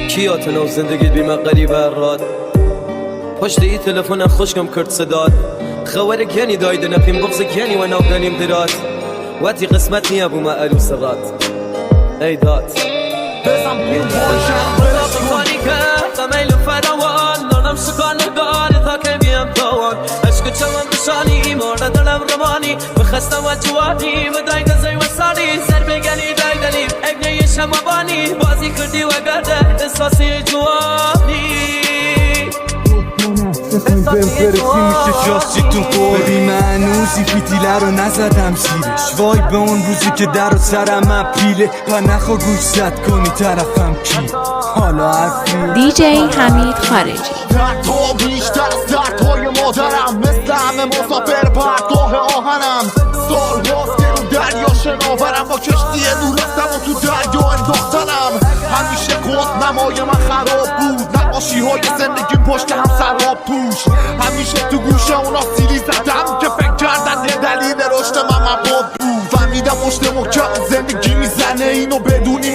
کیاتنا و زندگی بی من غریبه راد پشت ای تلفن خوشگم کرد صداد خوارك يعني دايدنا بين بغزك يعني وانا وغاني مدرات واتي قسمتني ابو ما قالوا سرات اي دات قميل فروان نرم سكان دار ذاك بيام طوان اشك جوان بشاني مورد دلم رماني بخسته وجواني ودايق زي وصاني سر بگني دايدني ابني شمباني بازي كردي وگرده احساسي جواني برسی میشه جاستیتون پر ببین من هنوزی فیتیله رو نزدم زیرش وای به اون روزی که در و سرم اپیله و نخوا گوش زد کنی طرفم کی حالا حرفی دی جی حمید خارجی درد تو بیشتر از دردهای مادرم مثل همه مسافر پرگاه آهنم سال باز که رو دریا شناورم با کشتی دور رفتم و تو دریا انداختنم همیشه خود نمای من خراب بود نقاشی های زندگیم پشت هم سراب توش همیشه تو گوشه اونا سیلی زدم که فکر کردن یه دلیل رشد من مباد بود فهمیدم مشت محکم زندگی میزنه اینو بدونی